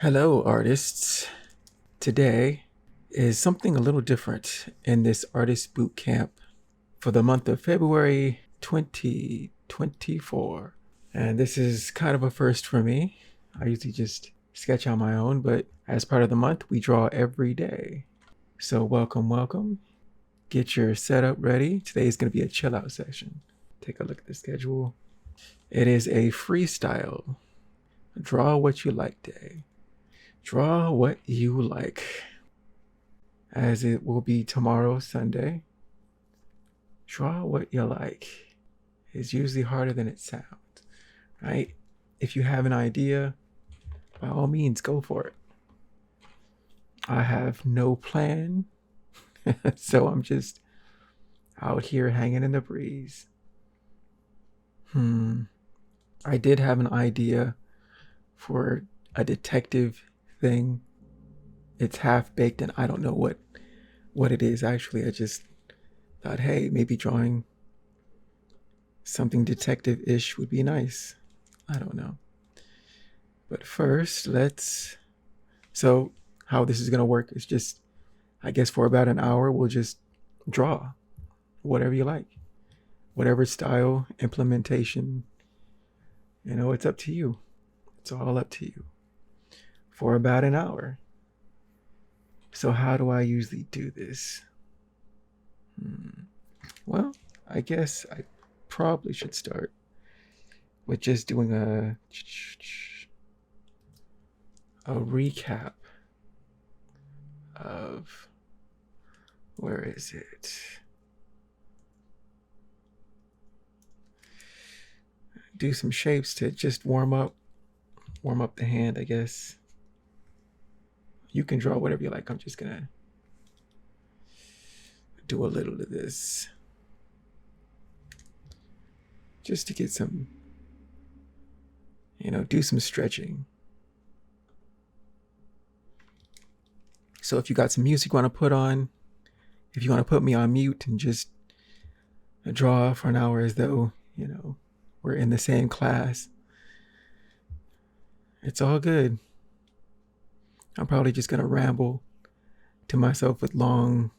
Hello, artists. Today is something a little different in this Artist Bootcamp for the month of February 2024. And this is kind of a first for me. I usually just sketch on my own, but as part of the month, we draw every day. So, welcome, welcome. Get your setup ready. Today is going to be a chill out session. Take a look at the schedule. It is a freestyle, draw what you like day. Draw what you like, as it will be tomorrow, Sunday. Draw what you like. It's usually harder than it sounds, right? If you have an idea, by all means, go for it. I have no plan, so I'm just out here hanging in the breeze. I did have an idea for a detective thing. It's half baked and I don't know what it is actually. I just thought, hey, maybe drawing something detective-ish would be nice. I don't know. But first, so how this is going to work is just, I guess for about an hour, we'll just draw whatever you like, whatever style, implementation, it's up to you. It's all up to you for about an hour. So how do I usually do this? Well, I guess I probably should start with just doing a recap of, where is it? Do some shapes to just warm up the hand, I guess. You can draw whatever you like. I'm just gonna do a little of this just to get some, do some stretching. So if you got some music you want to put on, if you want to put me on mute and just draw for an hour as though, we're in the same class, it's all good. I'm probably just going to ramble to myself with long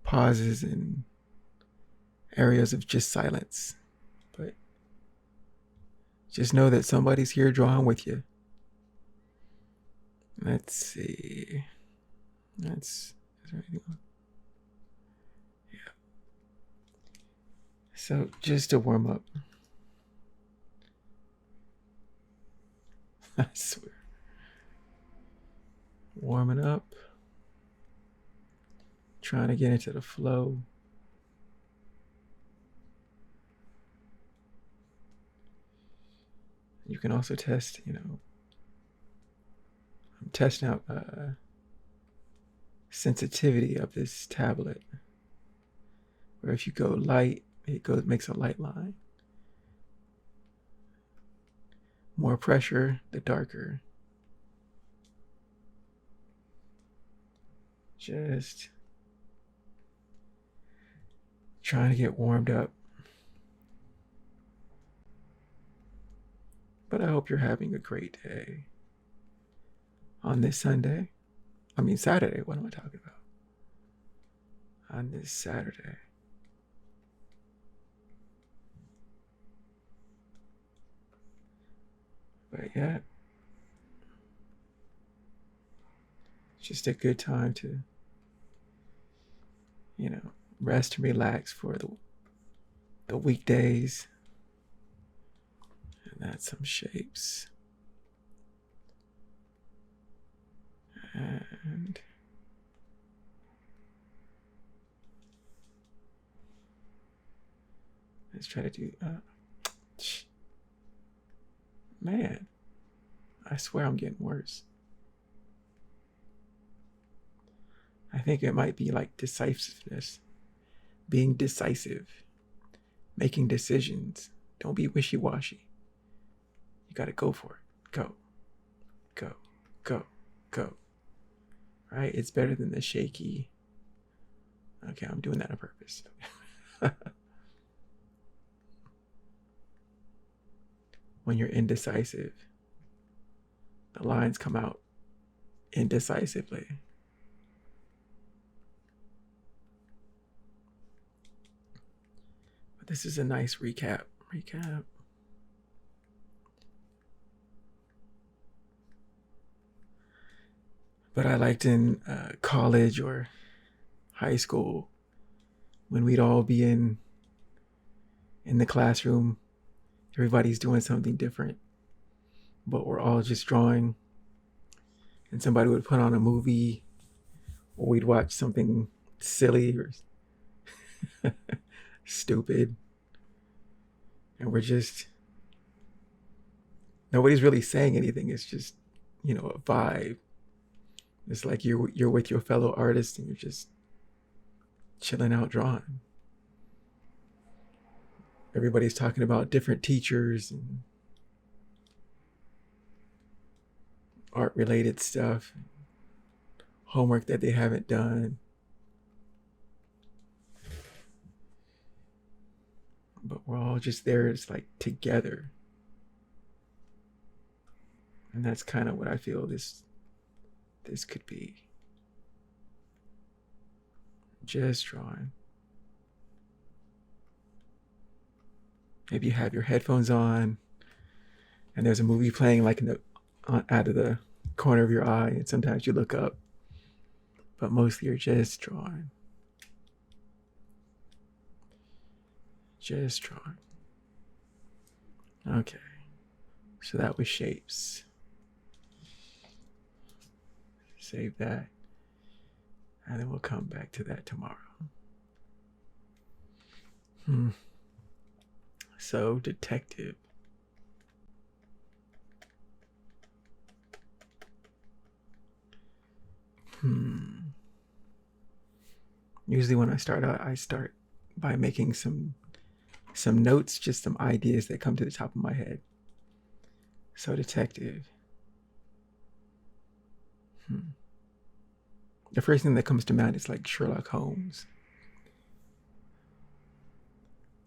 pauses and areas of just silence. But just know that somebody's here drawing with you. Let's see. Is there anything on? Yeah. So just to warm up. I swear. Warming up. Trying to get into the flow. You can also test, I'm testing out sensitivity of this tablet. Where if you go light, makes a light line. More pressure, the darker. Just trying to get warmed up. But I hope you're having a great day on this Saturday. What am I talking about? On this Saturday. But yeah, it's just a good time to, rest and relax for the weekdays. And that's some shapes. And let's try to do, man, I swear I'm getting worse. I think it might be like decisiveness, being decisive, making decisions. Don't be wishy-washy. You got to go for it. Go, go, go, go. Right? It's better than the shaky. Okay, I'm doing that on purpose. When you're indecisive, The lines come out indecisively. But this is a nice recap. But I liked in college or high school when we'd all be in the classroom. Everybody's doing something different, but we're all just drawing. And somebody would put on a movie, or we'd watch something silly or stupid. And we're just, nobody's really saying anything. It's just, a vibe. It's like you're with your fellow artists and you're just chilling out drawing. Everybody's talking about different teachers and art related stuff, homework that they haven't done. But we're all just there, it's like together. And that's kind of what I feel this could be. Just drawing. Maybe you have your headphones on and there's a movie playing like out of the corner of your eye, and sometimes you look up, but mostly you're just drawing. Just drawing. Okay, so that was shapes. Save that, and then we'll come back to that tomorrow. So, detective. Usually when I start out, I start by making some notes, just some ideas that come to the top of my head. So, detective. The first thing that comes to mind is like Sherlock Holmes.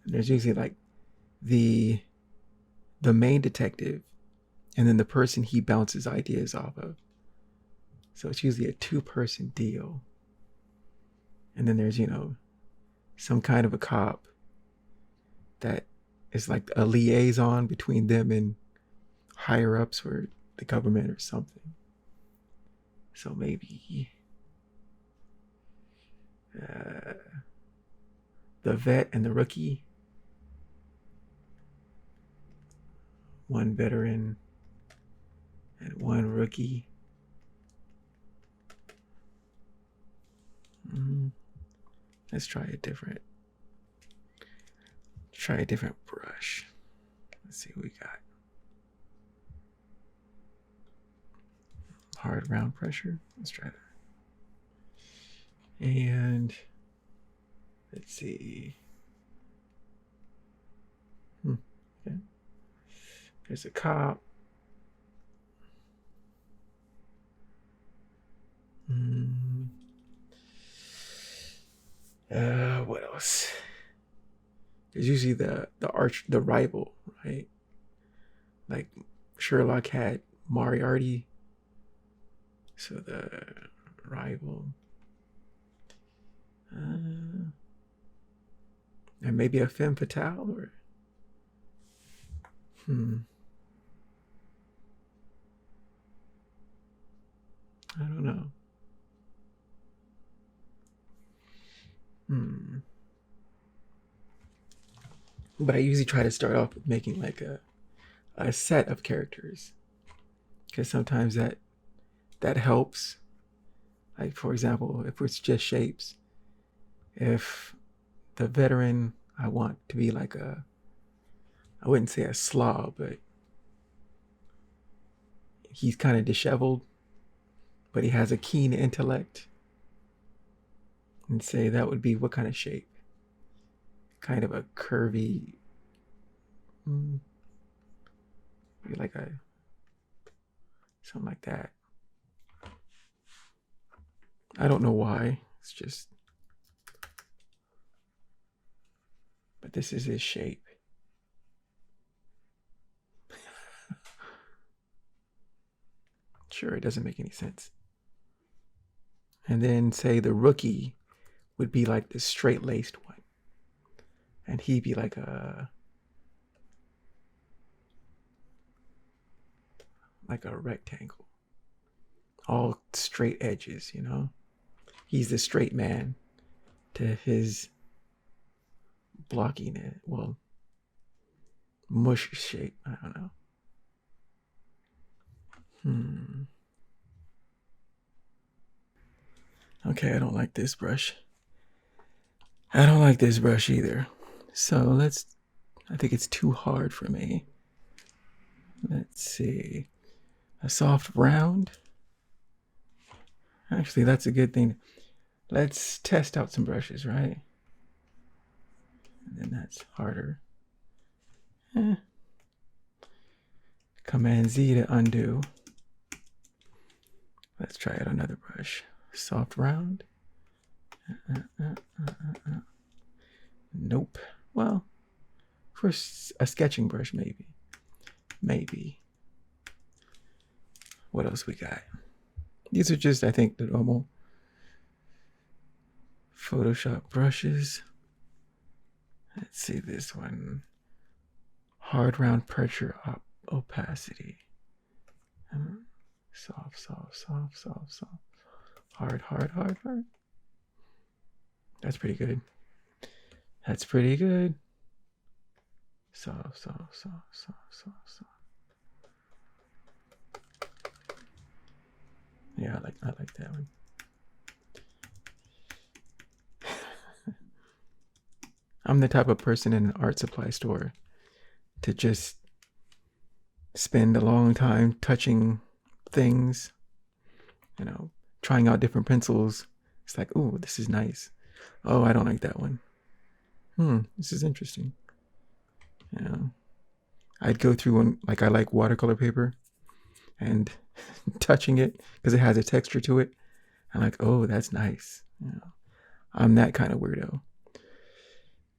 And there's usually like the main detective and then the person he bounces ideas off of. So it's usually a 2-person deal. And then there's, some kind of a cop that is like a liaison between them and higher ups or the government or something. So maybe the vet and the rookie. One veteran and one rookie. Let's try a different brush. Let's see what we got. Hard round pressure. Let's try that. And let's see. Okay. There's a cop. What else? There's usually the rival, right? Like Sherlock had Moriarty, so the rival. And maybe a femme fatale, or I don't know. But I usually try to start off with making like a set of characters, because sometimes that helps. Like, for example, if it's just shapes, if the veteran, I want to be like I wouldn't say a slob, but he's kind of disheveled, but he has a keen intellect. And say that would be what kind of shape? Kind of a curvy, like something like that. I don't know why. It's just, but this is his shape. Sure, it doesn't make any sense. And then say the rookie would be like the straight-laced one. And he'd be like a rectangle. All straight edges, you know? He's the straight man to his blockiness. Well, mush shape. I don't know. Okay, I don't like this brush. I don't like this brush either. So I think it's too hard for me. Let's see. A soft round. Actually, that's a good thing. Let's test out some brushes, right? And then that's harder. Command Z to undo. Let's try out another brush. Soft round. Nope. Well, for a sketching brush, maybe. Maybe. What else we got? These are just, I think, the normal Photoshop brushes. Let's see this one. Hard round pressure opacity. Soft, soft, soft, soft, soft. Hard, hard, hard, hard. That's pretty good. That's pretty good. Soft, soft, soft, soft, soft, soft. Yeah, I like that one. I'm the type of person in an art supply store to just spend a long time touching things, you know, trying out different pencils. It's like, oh, this is nice. Oh, I don't like that one. This is interesting. You know, I'd go through one, like I like watercolor paper, and touching it because it has a texture to it. I'm like, oh, that's nice. You know, I'm that kind of weirdo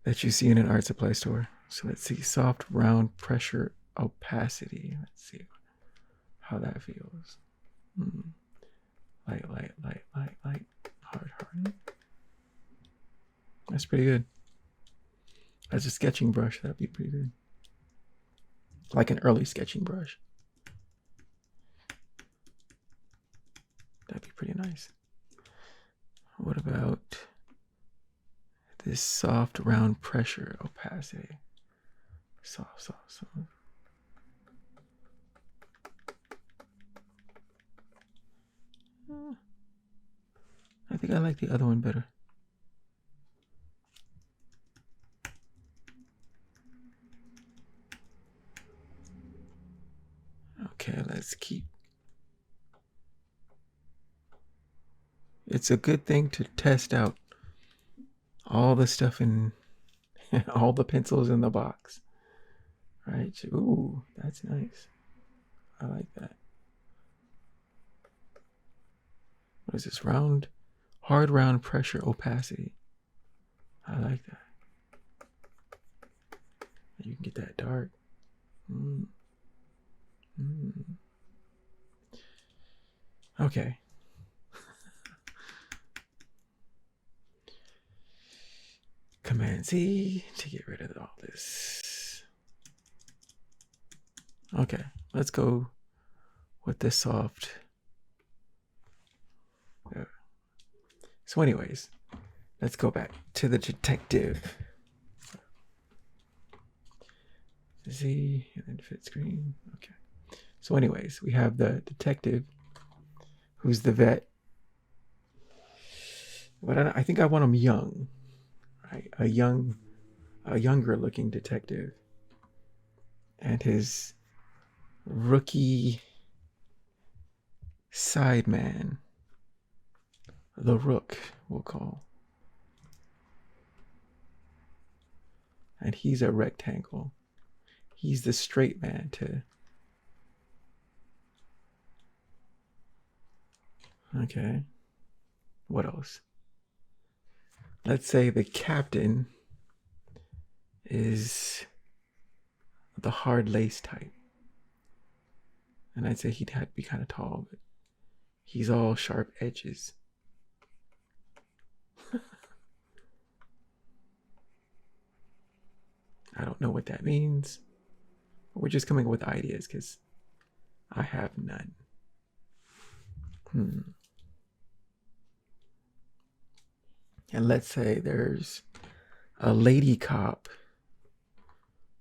that you see in an art supply store. So let's see, soft, round, pressure, opacity. Let's see how that feels. Light, light, light, light, light, hard, hard. That's pretty good. As a sketching brush, that'd be pretty good. Like an early sketching brush. That'd be pretty nice. What about this soft, round, pressure, opacity? Soft, soft, soft. I think I like the other one better. Okay, let's keep. It's a good thing to test out all the stuff in all the pencils in the box. Right? Ooh, that's nice. I like that. What is this? Round, hard round pressure opacity. I like that. You can get that dark. Okay. Command Z to get rid of all this. Okay, let's go with this soft. So anyways, let's go back to the detective. Z and then fit screen. Okay. So anyways, we have the detective who's the vet. But I think I want him young. Right? A younger looking detective. And his rookie sideman, the Rook, we'll call. And he's a rectangle. He's the straight man to. Okay. What else? Let's say the captain is the hard lace type. And I'd say he'd have to be kind of tall, but He's all sharp edges. I don't know what that means. We're just coming up with ideas because I have none. And let's say there's a lady cop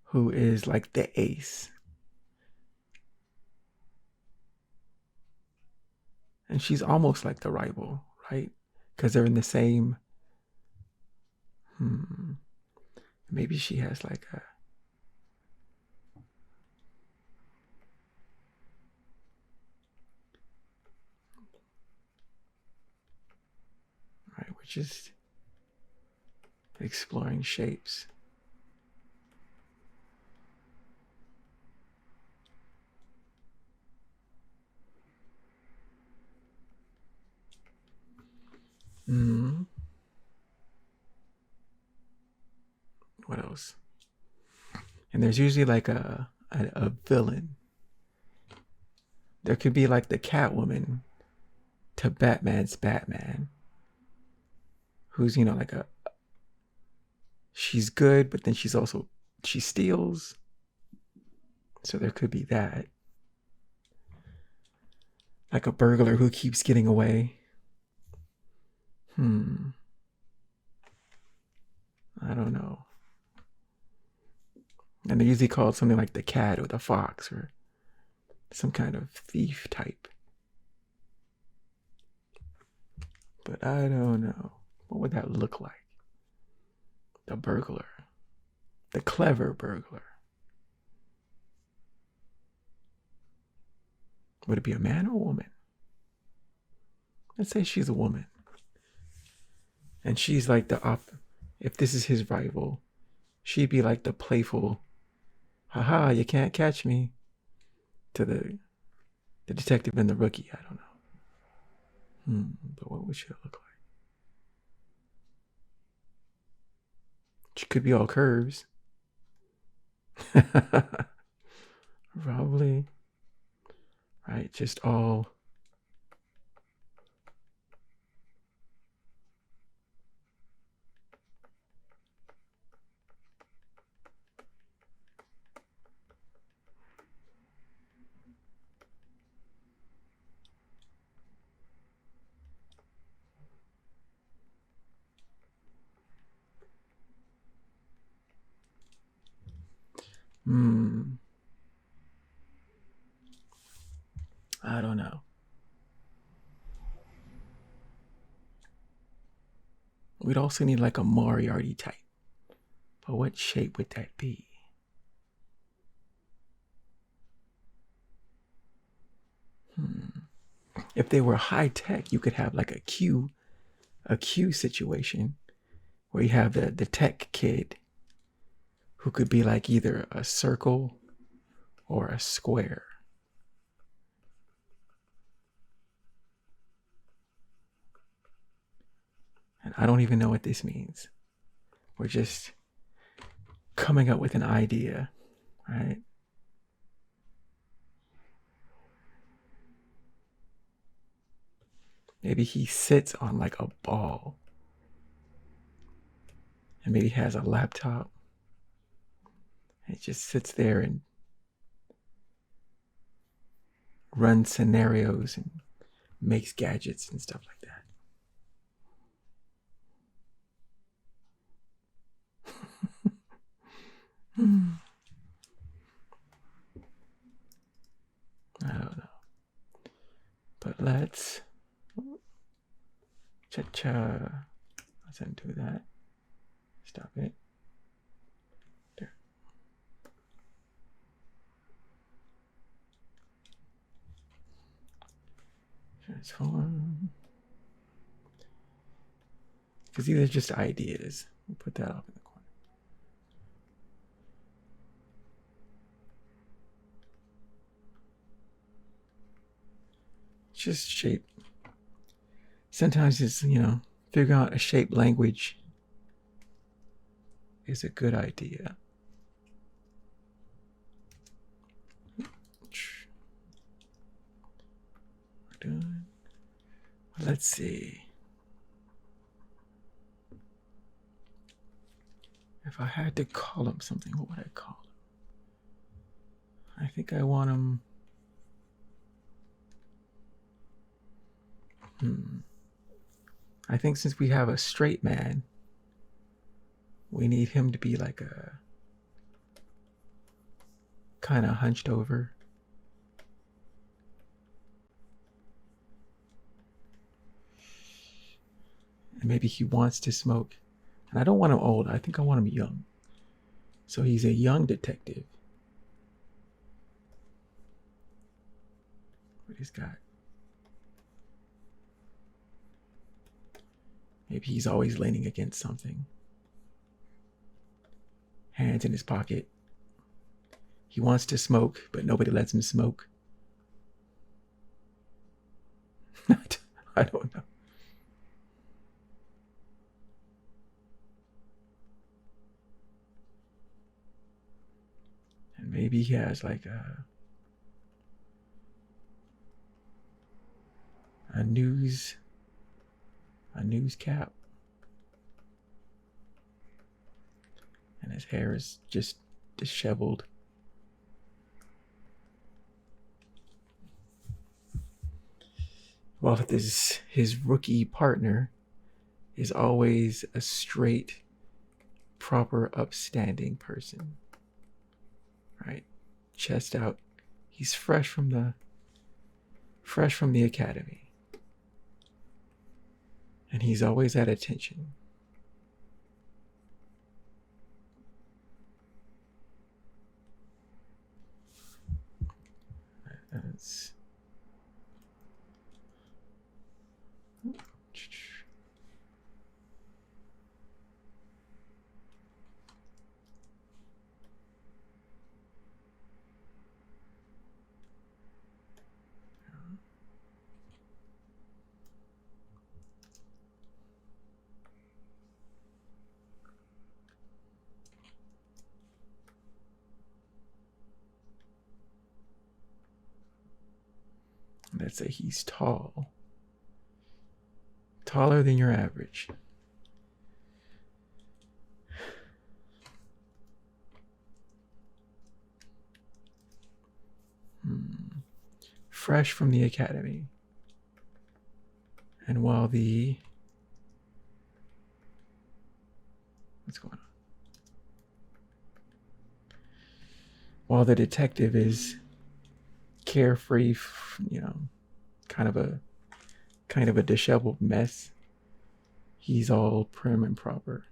who is like the ace. And she's almost like the rival, right? Because they're in the same. Maybe she has like a. Right, we're just exploring shapes. What else? And there's usually like a villain. There could be like the Catwoman to Batman's Batman, who's, you know, like a. She's good, but then she steals. So there could be that. Like a burglar who keeps getting away. I don't know. And they're usually called something like the cat or the fox or some kind of thief type. But I don't know. What would that look like? The burglar. The clever burglar. Would it be a man or a woman? Let's say she's a woman. And she's like if this is his rival, she'd be like the playful, haha, you can't catch me, to the detective and the rookie. I don't know. But what would she look like? She could be all curves. Probably. Right, just all. I don't know. We'd also need like a Moriarty type. But what shape would that be? If they were high tech, you could have like a Q situation where you have the tech kid who could be like either a circle or a square. And I don't even know what this means. We're just coming up with an idea, right? Maybe he sits on like a ball. And maybe has a laptop. And he just sits there and runs scenarios and makes gadgets and stuff like that. I don't know. But let's cha-cha. Let's undo that. Stop it. There. Transform. Because these are just ideas. We'll put that up in the corner. Just shape. Sometimes it's, figuring out a shape language is a good idea. We're done. Let's see. If I had to call him something, what would I call him? I think I want him. I think since we have a straight man, we need him to be like a kind of hunched over. And maybe he wants to smoke. And I don't want him old. I think I want him young. So he's a young detective. What he's got. Maybe he's always leaning against something. Hands in his pocket. He wants to smoke, but nobody lets him smoke. I don't know. And maybe he has like a news cap. And his hair is just disheveled. While his rookie partner is always a straight, proper, upstanding person. Right? Chest out. He's fresh from the academy. And he's always at attention. That's let's say he's tall. Taller than your average. Fresh from the academy. And while what's going on? While the detective is carefree, kind of a disheveled mess, he's all prim and proper.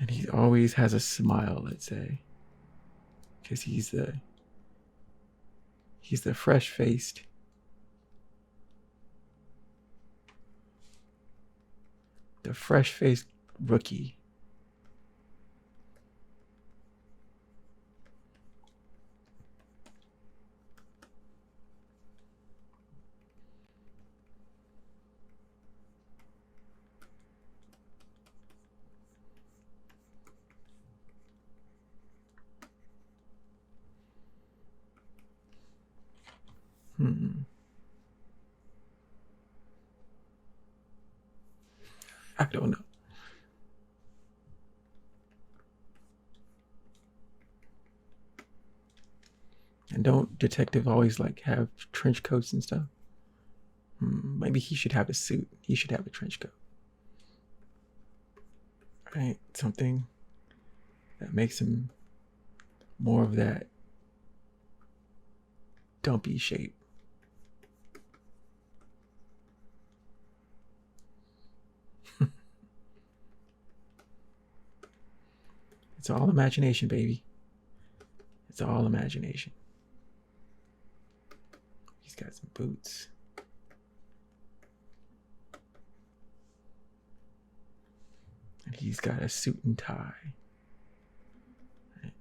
And he always has a smile, let's say, because he's the fresh-faced, rookie. I don't know. And don't detective always like have trench coats and stuff? Maybe he should have a suit. He should have a trench coat. Right? Something that makes him more of that dumpy shape. It's all imagination, baby. It's all imagination. He's got some boots. And he's got a suit and tie. Right.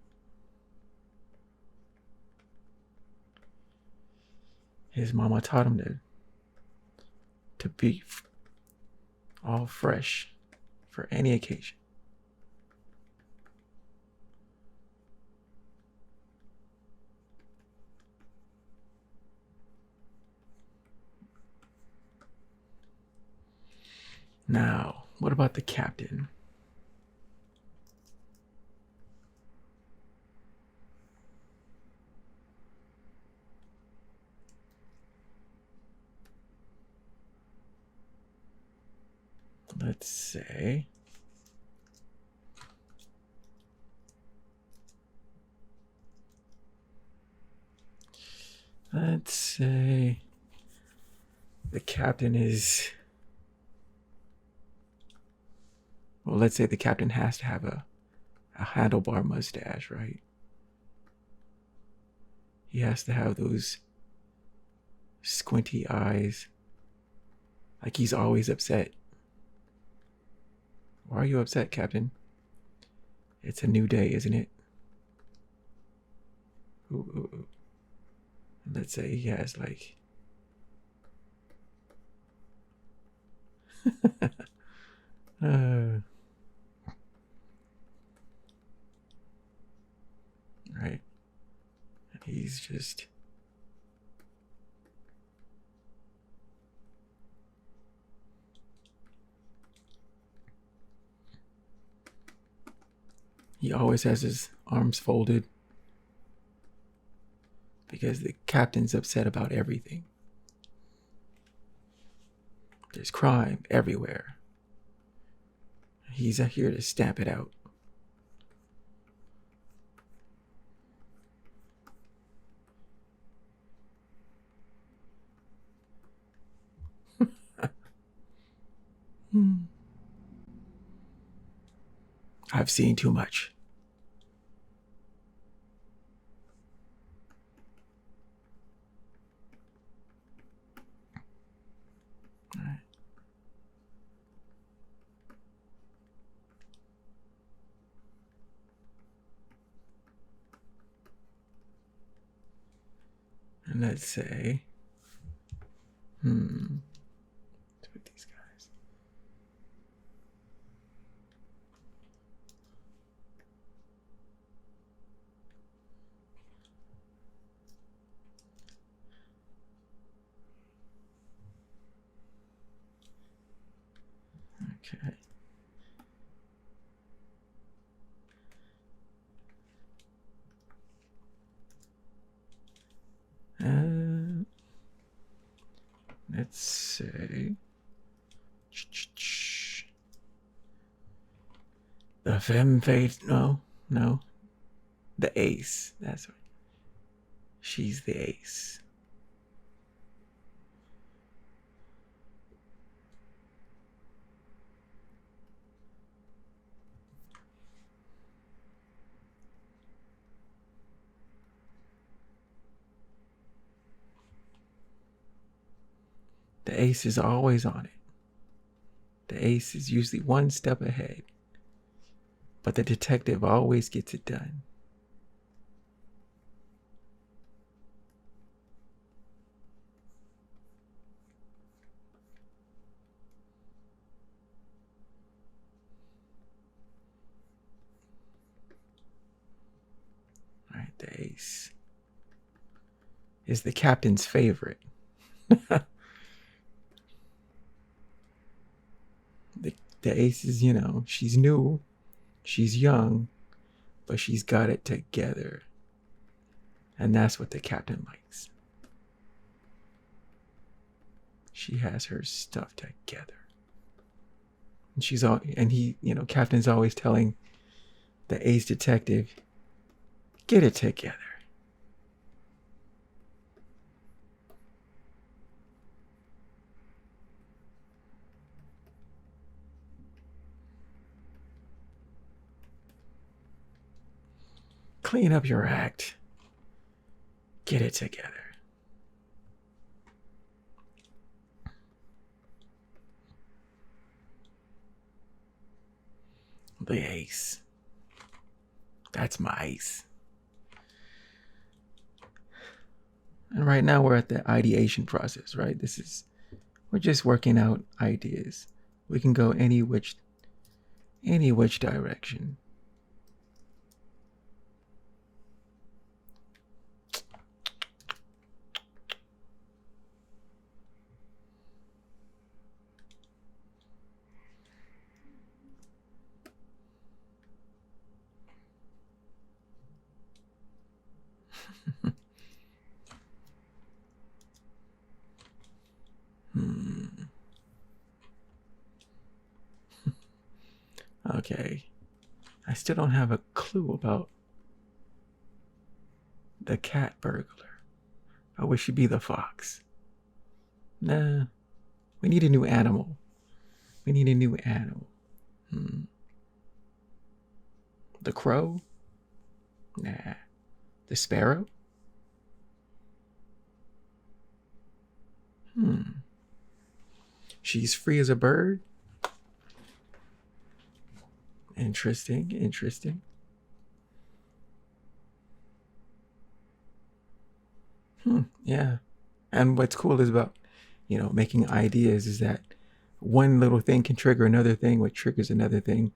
His mama taught him to be all fresh for any occasion. Now, what about the captain? Let's say the captain is, well, let's say the captain has to have a handlebar mustache, right? He has to have those squinty eyes, like he's always upset. Why are you upset, Captain? It's a new day, isn't it? Ooh. Let's say he has like right. He's just he always has his arms folded because the captain's upset about everything. There's crime everywhere. He's here to stamp it out. I've seen too much. All right. And let's say, let's put these guys. Okay. Let's say the femme fate. No, the ace. That's what. She's the ace. The ace is always on it. The ace is usually one step ahead, but the detective always gets it done. All right, the ace is the captain's favorite. The ace is, she's new, she's young, but she's got it together. And that's what the captain likes. She has her stuff together. And captain's always telling the ace detective, get it together. Clean up your act. Get it together. The ace. That's my ace. And right now we're at the ideation process, right? We're just working out ideas. We can go any which direction. Okay. I still don't have a clue about the cat burglar. I wish she'd be the fox. Nah. We need a new animal. We need a new animal. The crow? Nah. The sparrow? She's free as a bird? Interesting, interesting. Yeah. And what's cool is about, making ideas is that one little thing can trigger another thing, which triggers another thing.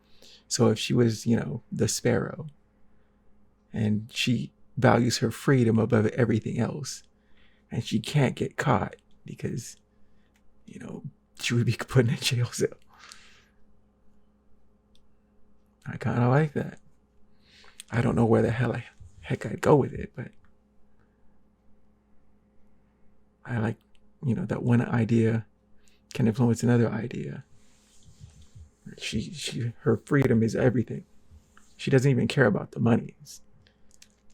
So if she was, the sparrow, and she values her freedom above everything else, and she can't get caught because, she would be put in a jail cell. I kind of like that. I don't know where the heck I'd go with it, but I like, that one idea can influence another idea. Her freedom is everything. She doesn't even care about the money,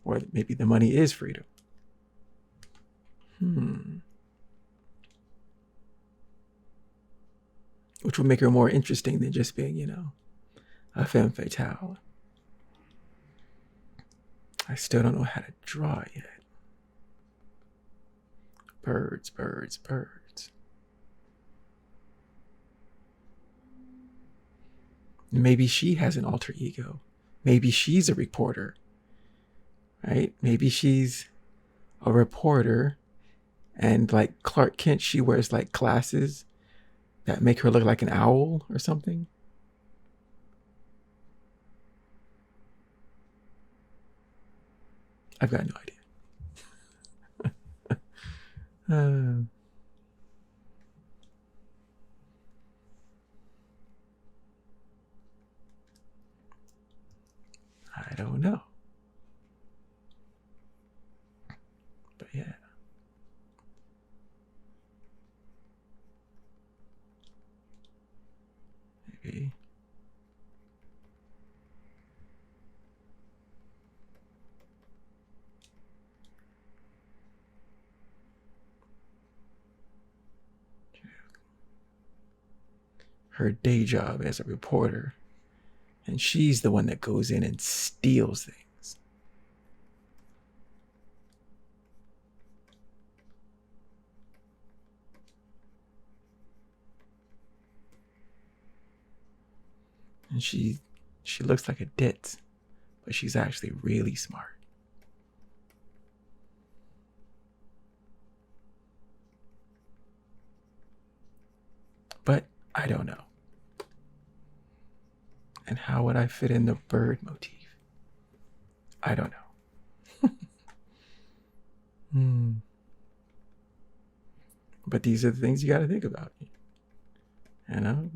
or maybe the money is freedom. Which would make her more interesting than just being, a femme fatale. I still don't know how to draw yet. Birds, birds, birds. Maybe she has an alter ego. Maybe she's a reporter, right? Maybe she's a reporter, and like Clark Kent, she wears like glasses that make her look like an owl or something. I've got no idea. I don't know. But yeah. Maybe. Her day job as a reporter, and she's the one that goes in and steals things. And she looks like a ditz, but she's actually really smart. But I don't know. And how would I fit in the bird motif? I don't know. But these are the things you got to think about. You know?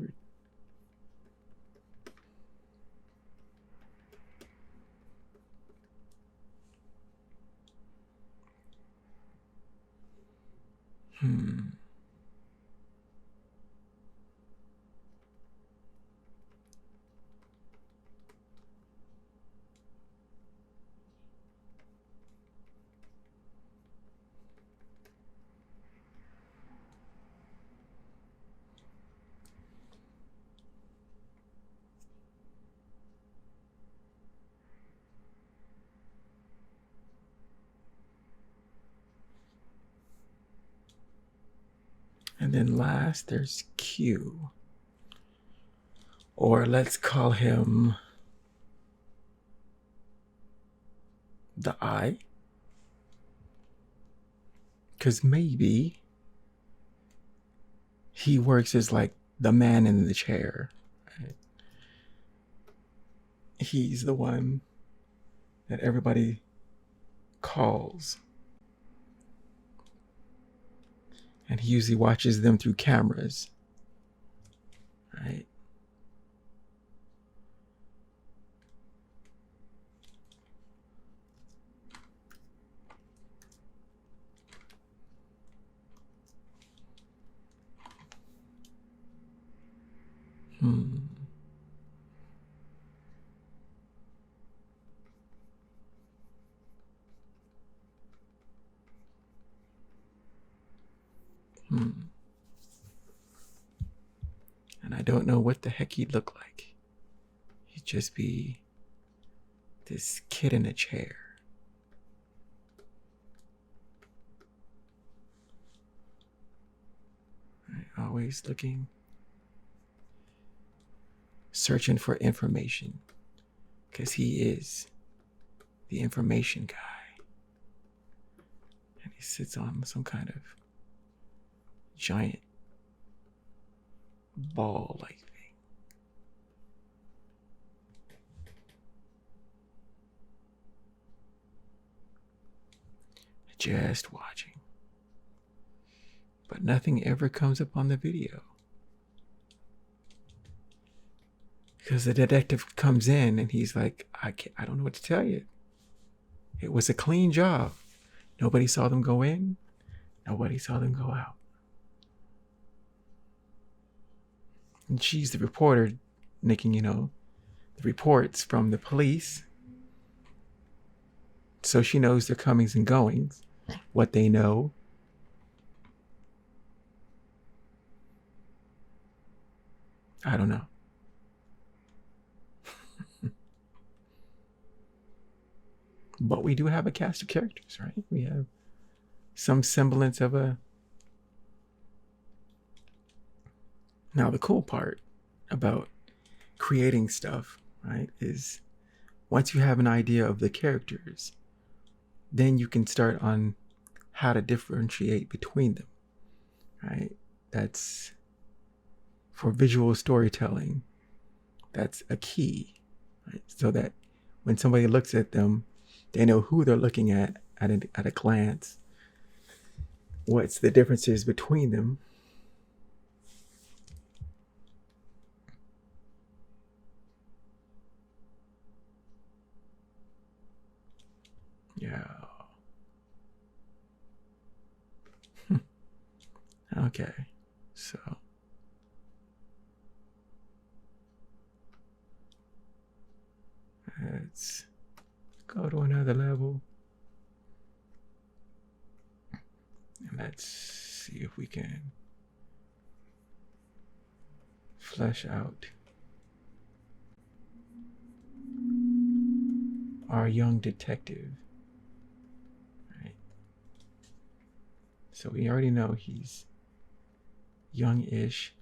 And then last, there's Q. Or let's call him the I. Because maybe he works as like the man in the chair. Right? He's the one that everybody calls. And he usually watches them through cameras. Right? And I don't know what the heck he'd look like. He'd just be this kid in a chair. Always looking, searching for information, because he is the information guy. And he sits on some kind of giant ball-like thing. Just watching. But nothing ever comes up on the video. Because the detective comes in and he's like, I don't know what to tell you. It was a clean job. Nobody saw them go in. Nobody saw them go out. And she's the reporter making, the reports from the police. So she knows their comings and goings, what they know. I don't know. But we do have a cast of characters, right? We have some semblance of a... Now, the cool part about creating stuff, right, is once you have an idea of the characters, then you can start on how to differentiate between them, right? That's... For visual storytelling, that's a key, right? So that when somebody looks at them, they know who they're looking at a glance. What's the differences between them? Yeah. Okay. So... let's go to another level. And let's see if we can flesh out our young detective. Right. So we already know he's young-ish,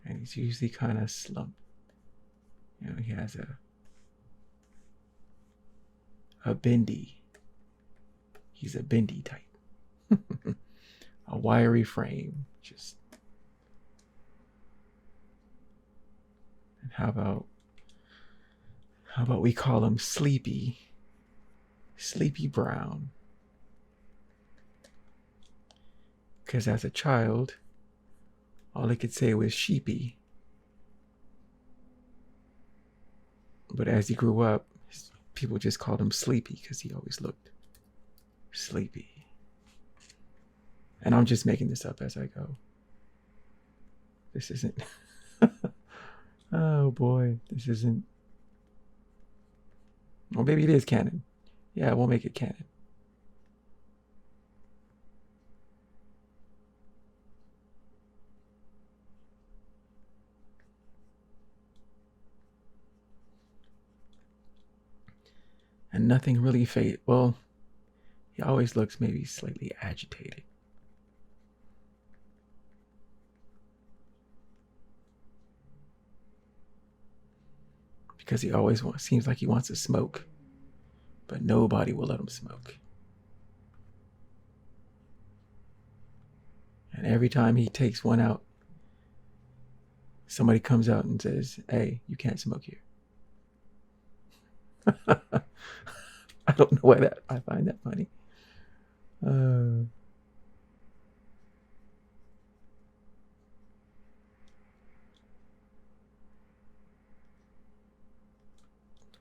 and he's usually kind of slumped. He has a bendy. He's a bendy type. A wiry frame. Just... And how about we call him Sleepy? Sleepy Brown. Because as a child, all he could say was sheepy. But as he grew up, people just called him Sleepy because he always looked sleepy. And I'm just making this up as I go. This isn't... Oh boy, this isn't... Well, maybe it is canon. Yeah, we'll make it canon. And nothing really fade. Well, he always looks maybe slightly agitated. Because he always seems like he wants to smoke, but nobody will let him smoke. And every time he takes one out, somebody comes out and says, "Hey, you can't smoke here." I don't know why I find that funny.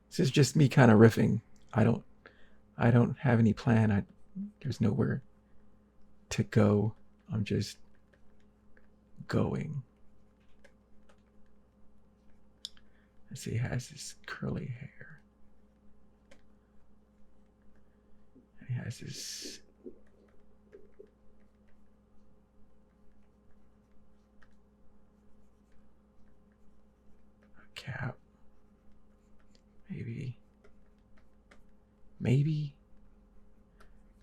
This is just me kind of riffing. I don't have any plan. There's nowhere to go. I'm just going. Let's see, he has this curly hair. He has this Maybe.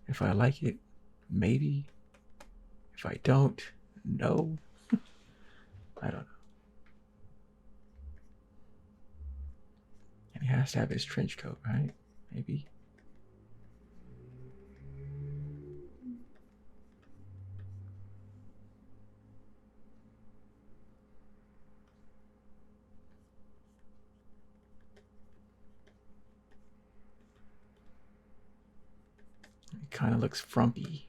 If I like it, maybe. If I don't, no. I don't know. And he has to have his trench coat, right? Maybe. He kind of looks frumpy.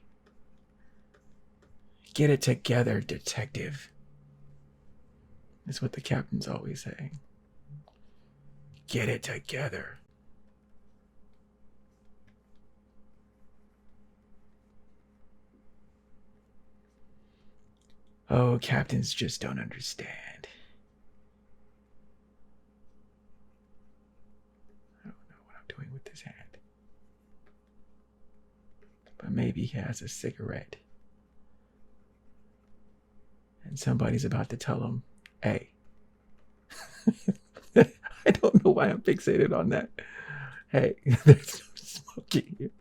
Get it together, detective. That's what the captain's always saying. Get it together. Oh, captains just don't understand. I don't know what I'm doing with this hand. But maybe he has a cigarette. And somebody's about to tell him, hey. I don't know why I'm fixated on that. Hey, there's no smoking here.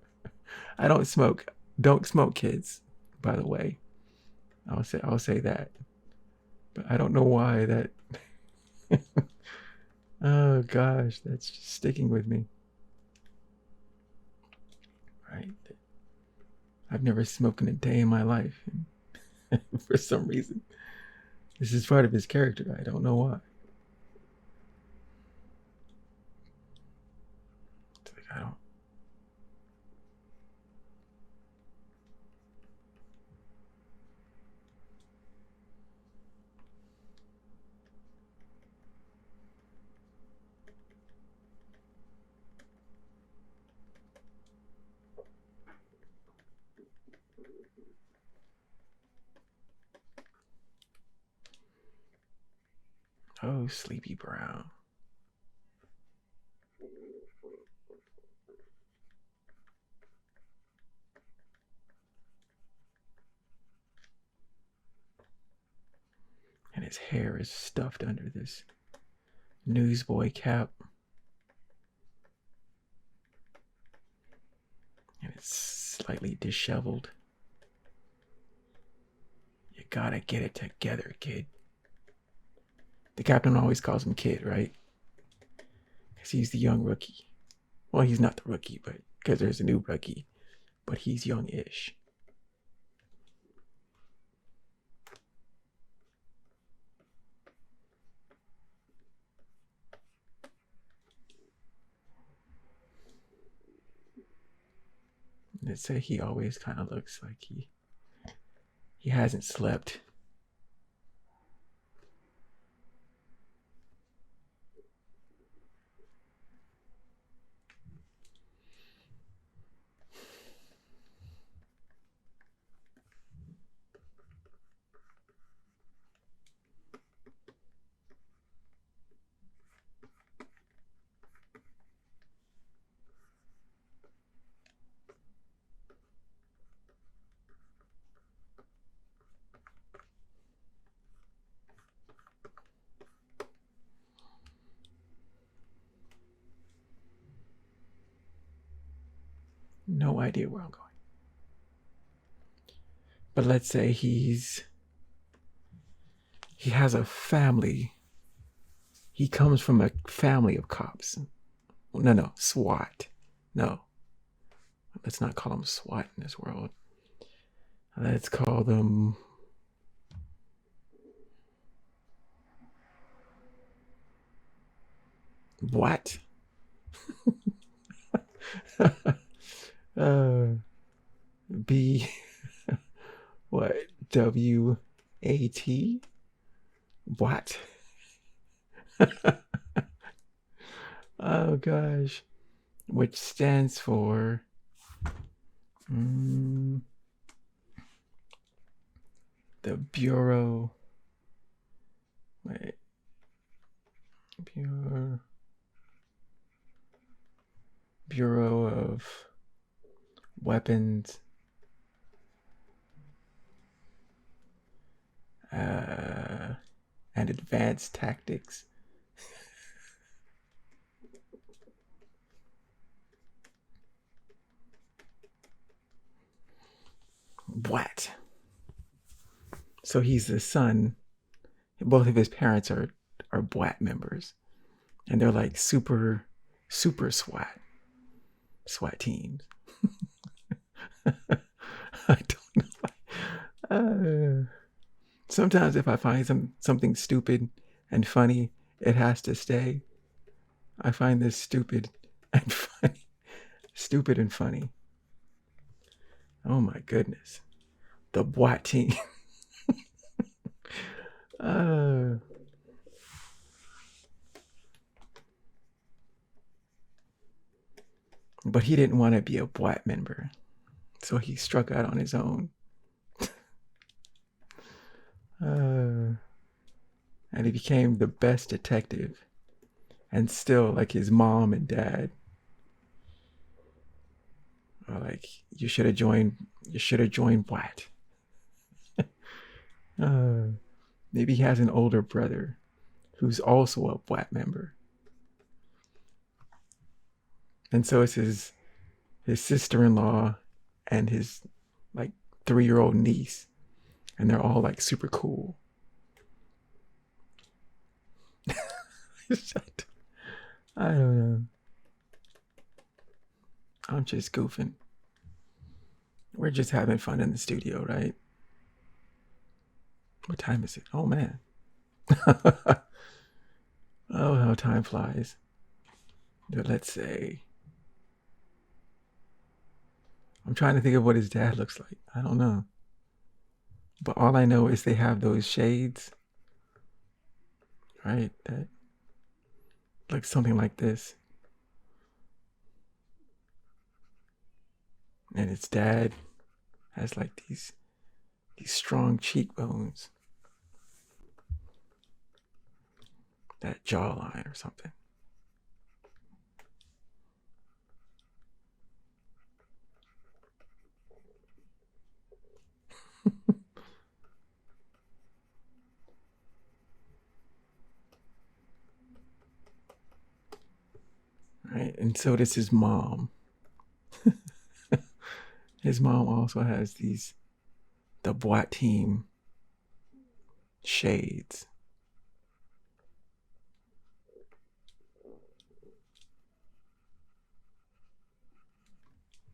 I don't smoke. Don't smoke, kids, by the way. I'll say that. But I don't know why that. Oh gosh, that's just sticking with me. Right? I've never smoked in a day in my life. And for some reason, this is part of his character. I don't know why. It's like I don't. Oh, Sleepy Brown. And his hair is stuffed under this newsboy cap. And it's slightly disheveled. You gotta get it together, kid. The captain always calls him kid, right? Because he's the young rookie. Well, he's not the rookie, but because there's a new rookie. But he's young-ish. They say he always kind of looks like he hasn't slept. No idea where I'm going. But let's say he has a family. He comes from a family of cops. No, SWAT. No. Let's not call them SWAT in this world. Let's call them what? B what? WAT? What? Oh gosh. Which stands for the Bureau. Wait. Bureau of Weapons and Advanced Tactics. BWAT. So he's the son. Both of his parents are BWAT members, and they're like super SWAT teams. I don't know. Sometimes if I find something stupid and funny, it has to stay. I find this stupid and funny. Stupid and funny. Oh my goodness. The BWAT team. But he didn't want to be a BWAT member, so he struck out on his own. And he became the best detective. And still, like, his mom and dad are like, you should have joined BWAT. Maybe he has an older brother who's also a BWAT member. And so it's his sister-in-law and his like 3-year-old niece, and they're all like super cool. I don't know. I'm just goofing. We're just having fun in the studio, right? What time is it? Oh man. Oh, how time flies. But let's say, I'm trying to think of what his dad looks like. I don't know. But all I know is they have those shades, right? That look something like this. And his dad has like these strong cheekbones. That jawline or something. Right, and so does his mom. His mom also has the BWAT team shades.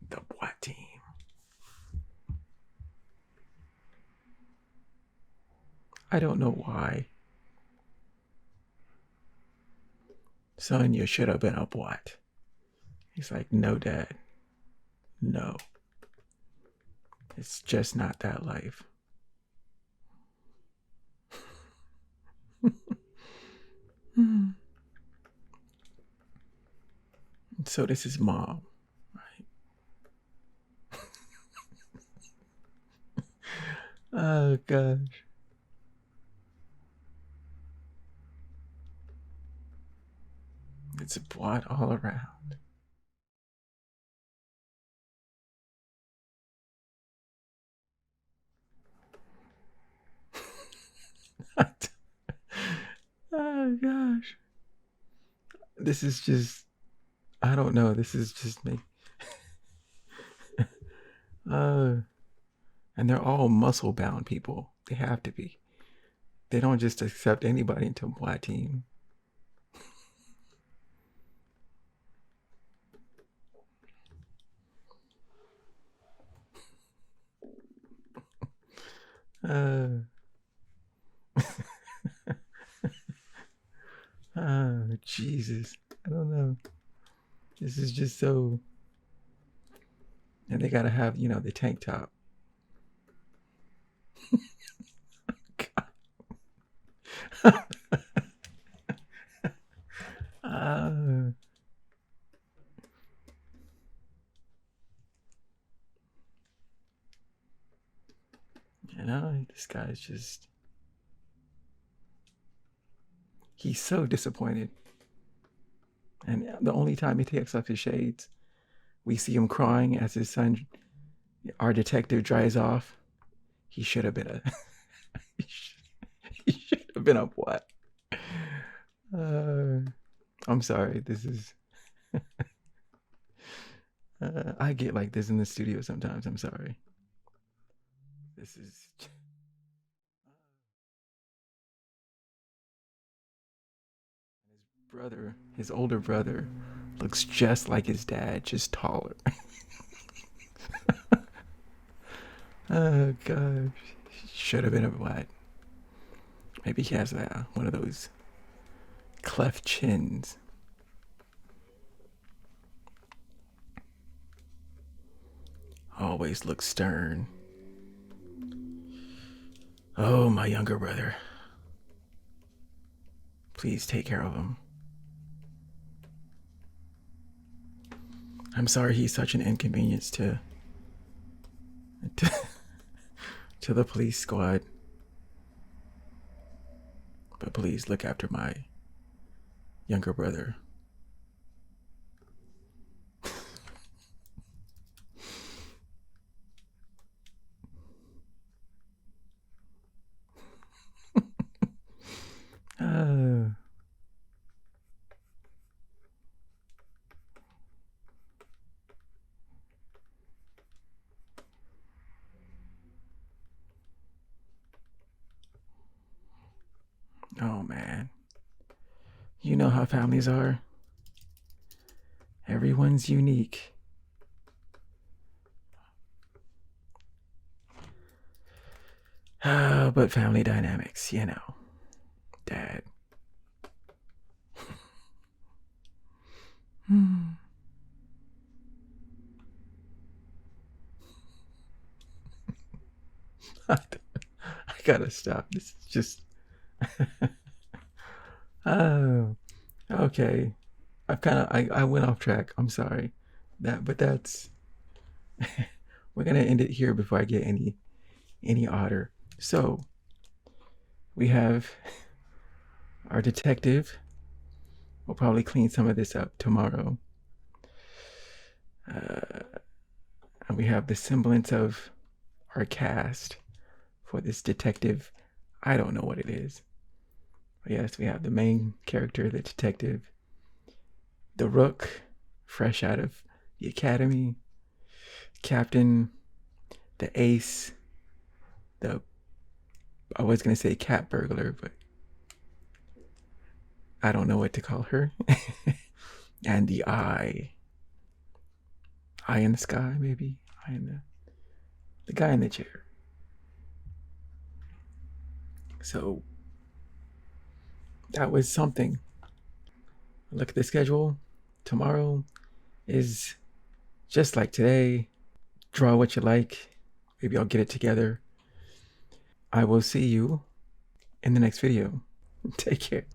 The BWAT team. I don't know why. Son, you should have been a BWAT. He's like, no, Dad. No. It's just not that life. So this is mom, right? Oh gosh. It's a BWAT all around. Oh gosh. This is just, I don't know. This is just me. And they're all muscle bound people. They have to be. They don't just accept anybody into a BWAT team. Oh, Jesus. I don't know. This is just so. And they gotta have, the tank top. This guy's just. He's so disappointed. And the only time he takes off his shades, we see him crying as his son, our detective, dries off. He should have been a. he should have been a what? I'm sorry. This is. I get like this in the studio sometimes. I'm sorry. This is. His brother, his older brother, looks just like his dad, just taller. Oh gosh, should have been a BWAT. Maybe he has one of those cleft chins. Always looks stern. Oh, my younger brother. Please take care of him. I'm sorry he's such an inconvenience to, to the police squad. But please look after my younger brother. uh, oh man. You know how families are. Everyone's unique. But family dynamics, you know. Dad. I gotta stop. This is just. Oh, okay. I went off track. I'm sorry. But that's we're gonna end it here before I get any odder. So we have our detective. We'll probably clean some of this up tomorrow. And we have the semblance of our cast for this detective. I don't know what it is. But yes, we have the main character, the detective, the rook, fresh out of the academy, captain, the ace, I was gonna say cat burglar, but I don't know what to call her. And the eye in the sky, maybe. Eye in the guy in the chair. So that was something. Look at the schedule. Tomorrow is just like today. Draw what you like. Maybe I'll get it together. I will see you in the next video. Take care.